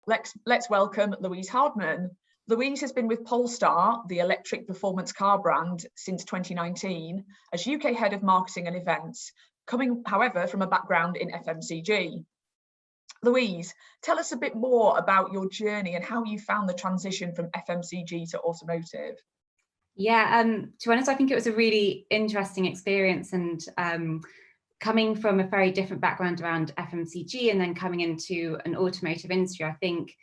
Let's welcome Louise Hardman. Louise has been with Polestar, the electric performance car brand, since 2019 as UK Head of Marketing and Events, coming, however, from a background in FMCG. Louise, tell us a bit more about your journey and how you found the transition from FMCG to automotive. Yeah, to be honest, I think it was a really interesting experience, and coming from a very different background around FMCG and then coming into an automotive industry, I think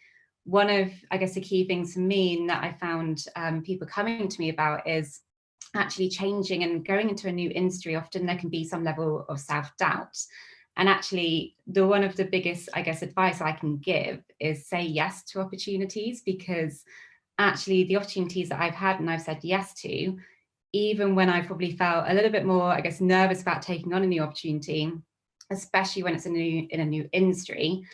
one of, the key things for me and that I found people coming to me about is actually changing and going into a new industry. Often there can be some level of self-doubt. And actually, one of the biggest, advice I can give is say yes to opportunities, because actually the opportunities that I've had and I've said yes to, even when I probably felt a little bit more, nervous about taking on a new opportunity, especially when it's in a new industry,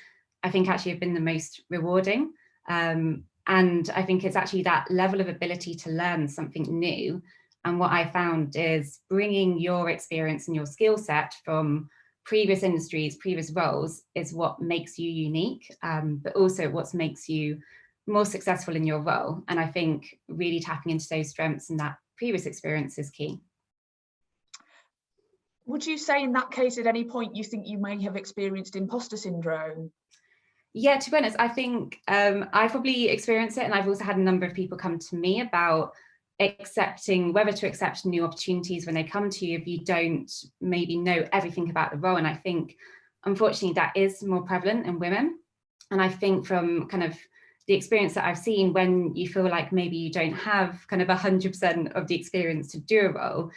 I think actually have been the most rewarding. And I think it's actually that level of ability to learn something new. And what I found is bringing your experience and your skill set from previous industries, previous roles, is what makes you unique, but also what makes you more successful in your role. And I think really tapping into those strengths and that previous experience is key. Would you say in that case, at any point, you think you may have experienced imposter syndrome? Yeah, to be honest, I think I probably experienced it, and I've also had a number of people come to me about accepting whether to accept new opportunities when they come to you if you don't maybe know everything about the role. And I think, unfortunately, that is more prevalent in women. And I think from kind of the experience that I've seen, when you feel like maybe you don't have kind of 100% of the experience to do a role,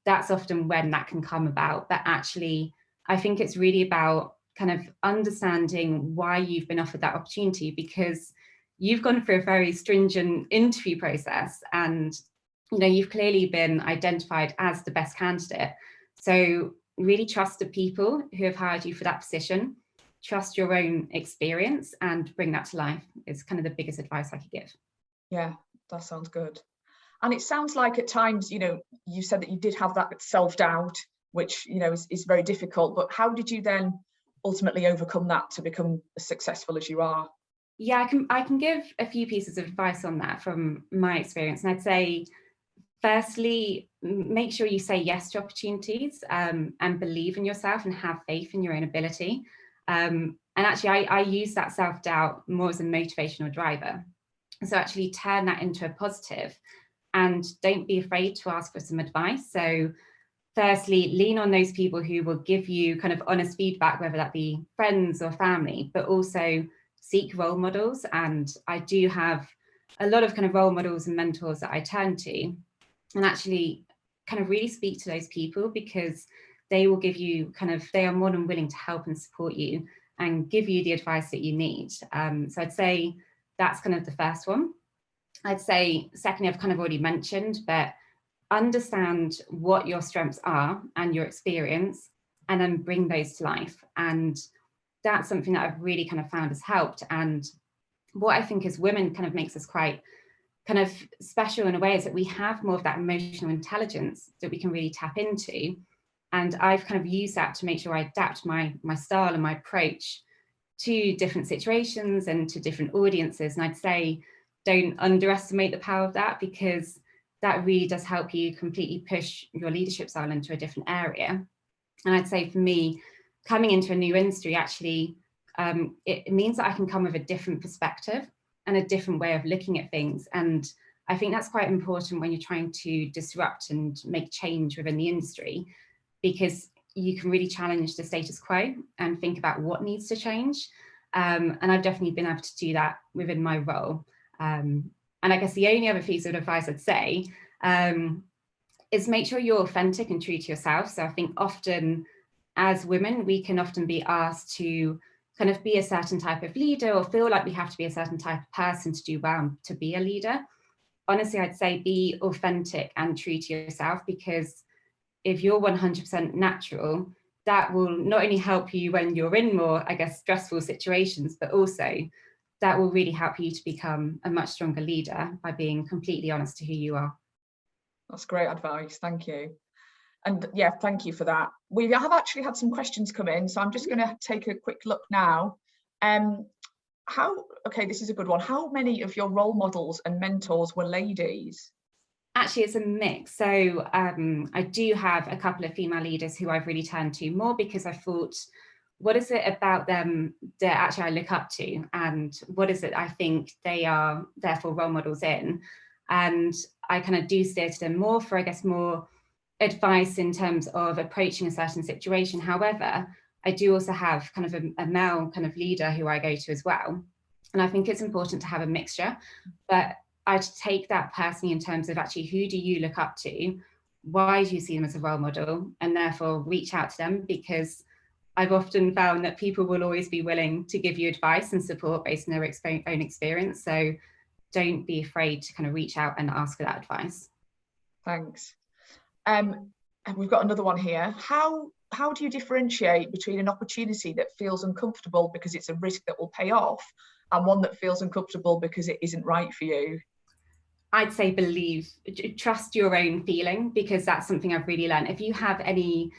that's often when that can come about. But actually, I think it's really about kind of understanding why you've been offered that opportunity, because you've gone through a very stringent interview process, and you've clearly been identified as the best candidate. So really trust the people who have hired you for that position, trust your own experience, and bring that to life is kind of the biggest advice I could give. Yeah, that sounds good. And it sounds like at times, you said that you did have that self-doubt, which, is very difficult, but how did you then ultimately overcome that to become as successful as you are? Yeah, I can give a few pieces of advice on that from my experience. And I'd say, firstly, make sure you say yes to opportunities, and believe in yourself and have faith in your own ability. And actually, I use that self-doubt more as a motivational driver. So actually turn that into a positive, and don't be afraid to ask for some advice. So firstly, lean on those people who will give you kind of honest feedback, whether that be friends or family, but also seek role models. And I do have a lot of kind of role models and mentors that I turn to, and actually kind of really speak to those people, because they will give you they are more than willing to help and support you and give you the advice that you need. So I'd say that's kind of the first one. I'd say secondly, I've kind of already mentioned, but understand what your strengths are and your experience, and then bring those to life. And that's something that I've really kind of found has helped. And what I think as women kind of makes us quite kind of special in a way is that we have more of that emotional intelligence that we can really tap into. And I've kind of used that to make sure I adapt my style and my approach to different situations and to different audiences. And I'd say don't underestimate the power of that, because that really does help you completely push your leadership style into a different area. And I'd say for me, coming into a new industry, actually, it means that I can come with a different perspective and a different way of looking at things. And I think that's quite important when you're trying to disrupt and make change within the industry, because you can really challenge the status quo and think about what needs to change. And I've definitely been able to do that within my role. And I guess the only other piece of advice I'd say is make sure you're authentic and true to yourself. So I think often as women, we can often be asked to kind of be a certain type of leader, or feel like we have to be a certain type of person to do well to be a leader. Honestly, I'd say be authentic and true to yourself, because if you're 100% natural, that will not only help you when you're in more, stressful situations, but also that will really help you to become a much stronger leader by being completely honest to who you are. That's great advice. Thank you. And yeah, thank you for that. We have actually had some questions come in, so I'm just going to take a quick look now. Okay, this is a good one. How many of your role models and mentors were ladies? Actually, it's a mix. So I do have a couple of female leaders who I've really turned to more because I thought, what is it about them that actually I look up to? And what is it I think they are therefore role models in? And I kind of do steer to them more for, I guess, more advice in terms of approaching a certain situation. However, I do also have kind of a male kind of leader who I go to as well. And I think it's important to have a mixture, but I'd take that personally in terms of actually, who do you look up to? Why do you see them as a role model? And therefore reach out to them, because I've often found that people will always be willing to give you advice and support based on their own experience. So don't be afraid to kind of reach out and ask for that advice. Thanks. And we've got another one here. How do you differentiate between an opportunity that feels uncomfortable because it's a risk that will pay off, and one that feels uncomfortable because it isn't right for you? I'd say trust your own feeling, because that's something I've really learned. If you have any,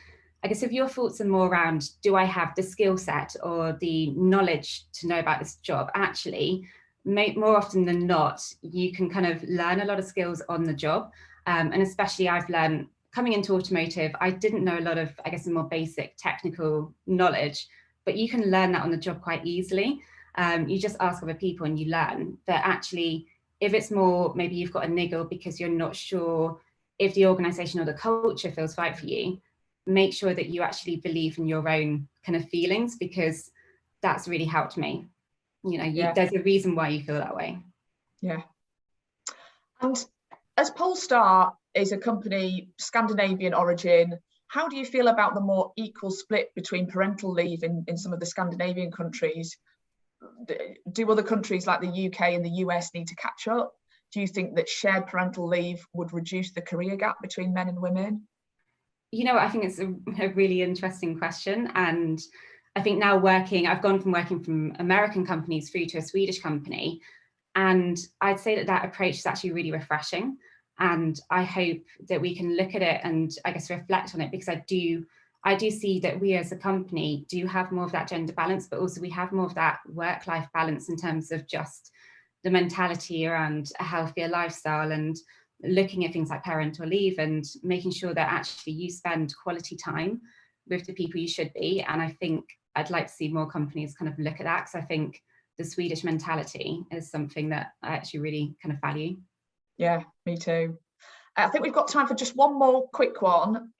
I guess if your thoughts are more around, do I have the skill set or the knowledge to know about this job? Actually, more often than not, you can kind of learn a lot of skills on the job. And especially I've learned coming into automotive, I didn't know a lot of, I guess, more basic technical knowledge, but you can learn that on the job quite easily. You just ask other people and you learn. But actually, if it's more, maybe you've got a niggle because you're not sure if the organization or the culture feels right for you, make sure that you actually believe in your own kind of feelings, because that's really helped me. You know, there's a reason why you feel that way. Yeah. And as Polestar is a company, Scandinavian origin, how do you feel about the more equal split between parental leave in some of the Scandinavian countries? Do other countries like the UK and the US need to catch up? Do you think that shared parental leave would reduce the career gap between men and women? You know, I think it's a really interesting question. And I think now I've gone from working from American companies through to a Swedish company. And I'd say that approach is actually really refreshing. And I hope that we can look at it and, I guess, reflect on it, because I do see that we as a company do have more of that gender balance, but also we have more of that work-life balance in terms of just the mentality around a healthier lifestyle and looking at things like parental leave and making sure that actually you spend quality time with the people you should be. And I think I'd like to see more companies kind of look at that, because I think the Swedish mentality is something that I actually really kind of value. Yeah, me too. I think we've got time for just one more quick one.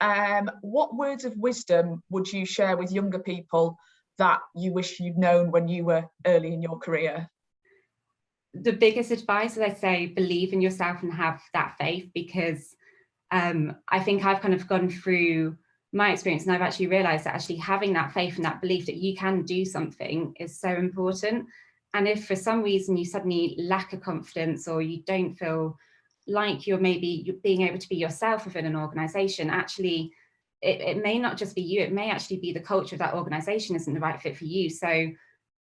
What words of wisdom would you share with younger people that you wish you'd known when you were early in your career? The biggest advice is, I say, believe in yourself and have that faith, because I think I've kind of gone through my experience and I've actually realized that actually having that faith and that belief that you can do something is so important. And if for some reason you suddenly lack a confidence, or you don't feel like you're being able to be yourself within an organization, actually, it may not just be you, it may actually be the culture of that organization isn't the right fit for you. So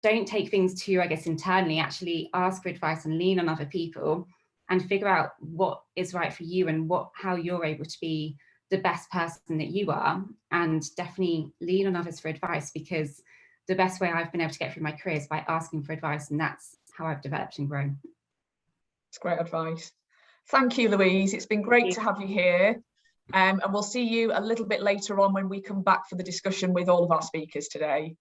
don't take things too, I guess, internally. Actually ask for advice and lean on other people and figure out what is right for you and how you're able to be the best person that you are, and definitely lean on others for advice, because the best way I've been able to get through my career is by asking for advice, and that's how I've developed and grown. It's great advice. Thank you, Louise. It's been great to have you here. And we'll see you a little bit later on when we come back for the discussion with all of our speakers today.